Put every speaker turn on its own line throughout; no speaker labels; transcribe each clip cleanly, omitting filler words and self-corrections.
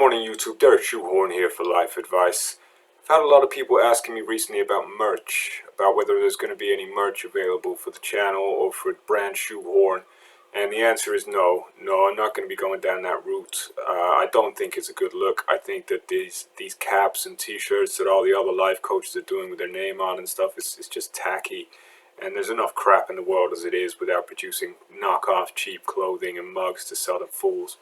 morning YouTube, Derek Shoehorn here for life advice. I've had a lot of people asking me recently about merch, about whether there's going to be any merch available for the channel or for brand Shoehorn, and the answer is no. No, I'm not going to be going down that route. I don't think it's a good look. I think that these caps and t-shirts that all the other life coaches are doing with their name on and stuff is just tacky, and there's enough crap in the world as it is without producing knockoff cheap clothing and mugs to sell to fools.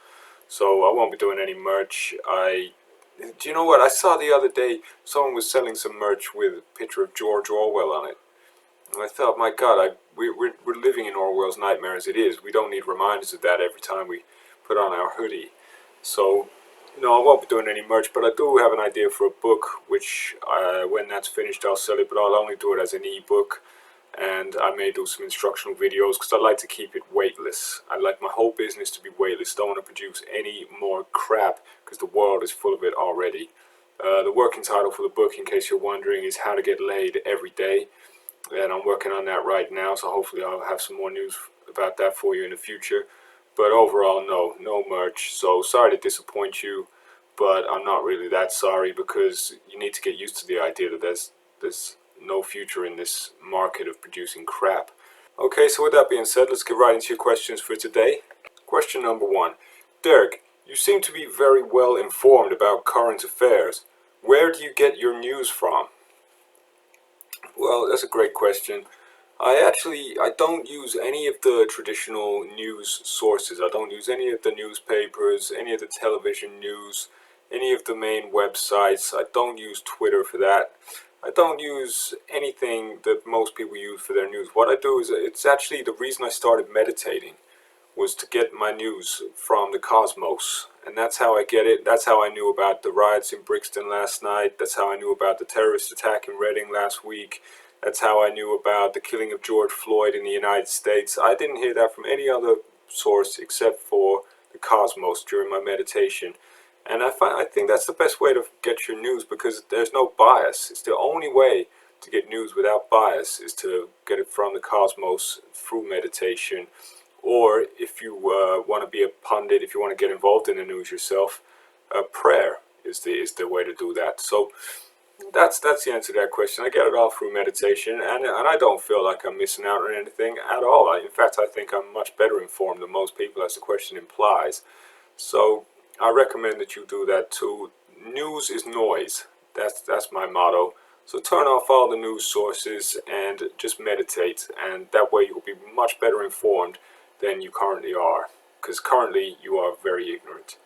So I won't be doing any merch. Do you know what? I saw the other day someone was selling some merch with a picture of George Orwell on it. And I thought, my God, we're living in Orwell's nightmare as it is. We don't need reminders of that every time we put on our hoodie. So, no, I won't be doing any merch, but I do have an idea for a book, which when that's finished I'll sell it, but I'll only do it as an e-book. And I may do some instructional videos because I like to keep it weightless. I like my whole business to be weightless. Don't want to produce any more crap because the world is full of it already. The working title for the book, in case you're wondering, is How to Get Laid Every Day. And I'm working on that right now, so hopefully I'll have some more news about that for you in the future. But overall, no merch. So sorry to disappoint you, but I'm not really that sorry because you need to get used to the idea that there's no future in this market of producing crap. Okay, so with that being said, let's get right into your questions for today. Question number 1. Derek, you seem to be very well informed about current affairs. Where do you get your news from? Well, that's a great question. I don't use any of the traditional news sources. I don't use any of the newspapers, any of the television news, any of the main websites. I don't use Twitter for that. I don't use anything that most people use for their news. What I do is, it's actually the reason I started meditating was to get my news from the cosmos. And that's how I get it. That's how I knew about the riots in Brixton last night. That's how I knew about the terrorist attack in Reading last week. That's how I knew about the killing of George Floyd in the United States. I didn't hear that from any other source except for the cosmos during my meditation. And I think that's the best way to get your news because there's no bias. It's the only way to get news without bias is to get it from the cosmos through meditation. Or if you want to be a pundit, if you want to get involved in the news yourself, prayer is the way to do that. So that's the answer to that question. I get it all through meditation, and I don't feel like I'm missing out on anything at all. In fact, I think I'm much better informed than most people, as the question implies. So I recommend that you do that too. News is noise. That's my motto. So turn off all the news sources and just meditate, and that way you'll be much better informed than you currently are, because currently you are very ignorant.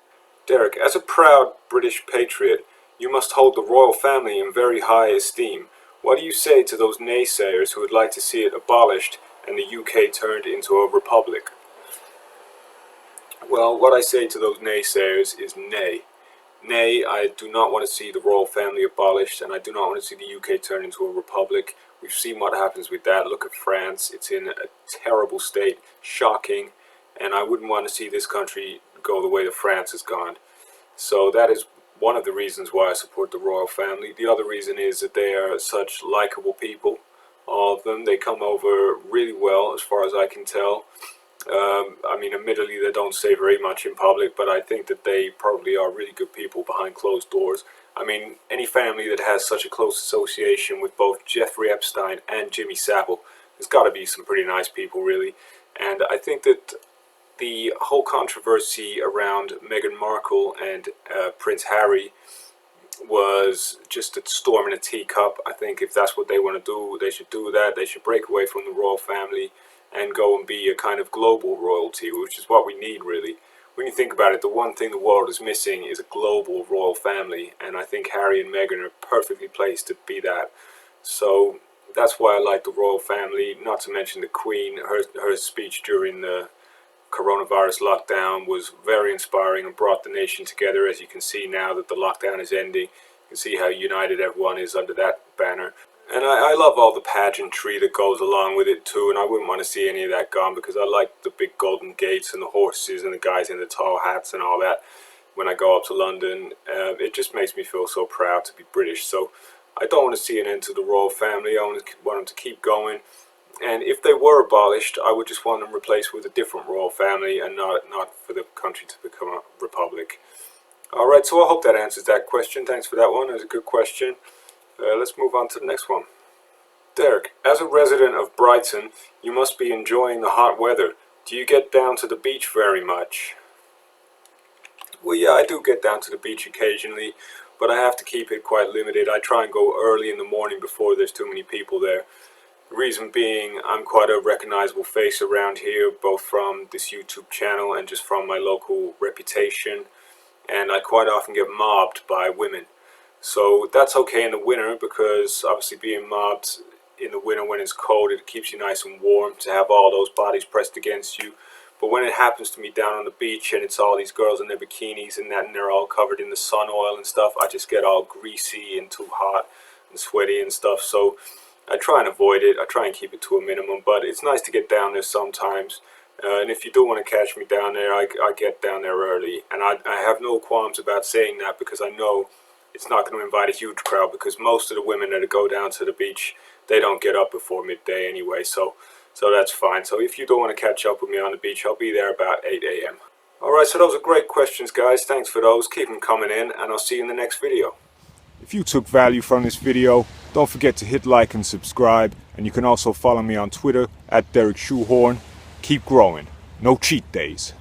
Derek, as a proud British patriot, you must hold the royal family in very high esteem. What do you say to those naysayers who would like to see it abolished and the UK turned into a republic? Well, what I say to those naysayers is nay. Nay, I do not want to see the royal family abolished, and I do not want to see the UK turned into a republic. We've seen what happens with that. Look at France. It's in a terrible state, shocking, and I wouldn't want to see this country go the way that France has gone. So that is one of the reasons why I support the royal family. The other reason is that they are such likable people, all of them. They come over really well, as far as I can tell. I mean, admittedly, they don't say very much in public, but I think that they probably are really good people behind closed doors. I mean, any family that has such a close association with both Jeffrey Epstein and Jimmy Savile, there's got to be some pretty nice people, really. And I think that the whole controversy around Meghan Markle and Prince Harry was just a storm in a teacup. I think if that's what they want to do, they should do that. They should break away from the royal family and go and be a kind of global royalty, which is what we need, really. When you think about it, the one thing the world is missing is a global royal family, and I think Harry and Meghan are perfectly placed to be that. So that's why I like the royal family, not to mention the Queen. Her speech during the coronavirus lockdown was very inspiring and brought the nation together. As you can see now that the lockdown is ending, you can see how united everyone is under that banner. And I love all the pageantry that goes along with it too, and I wouldn't want to see any of that gone because I like the big golden gates and the horses and the guys in the tall hats and all that when I go up to London. It just makes me feel so proud to be British. So I don't want to see an end to the royal family. I want them to keep going. And if they were abolished, I would just want them replaced with a different royal family and not for the country to become a republic. Alright, so I hope that answers that question. Thanks for that one. It was a good question. Let's move on to the next one. Derek, as a resident of Brighton, you must be enjoying the hot weather. Do you get down to the beach very much? Well, yeah, I do get down to the beach occasionally, but I have to keep it quite limited. I try and go early in the morning before there's too many people there. The reason being, I'm quite a recognizable face around here, both from this YouTube channel and just from my local reputation, and I quite often get mobbed by women. So that's okay in the winter, because obviously being mobbed in the winter when it's cold, it keeps you nice and warm to have all those bodies pressed against you. But when it happens to me down on the beach and it's all these girls in their bikinis and that, and they're all covered in the sun oil and stuff, I just get all greasy and too hot and sweaty and stuff. So I try and avoid it. I try and keep it to a minimum, but it's nice to get down there sometimes. And if you do want to catch me down there, I get down there early. And I have no qualms about saying that, because I know it's not going to invite a huge crowd, because most of the women that go down to the beach, they don't get up before midday anyway, so that's fine. So if you don't want to catch up with me on the beach, I'll be there about 8 a.m. Alright, so those are great questions, guys. Thanks for those. Keep them coming in, and I'll see you in the next video. If you took value from this video, don't forget to hit like and subscribe, and you can also follow me on Twitter at Derek Shoehorn. Keep growing. No cheat days.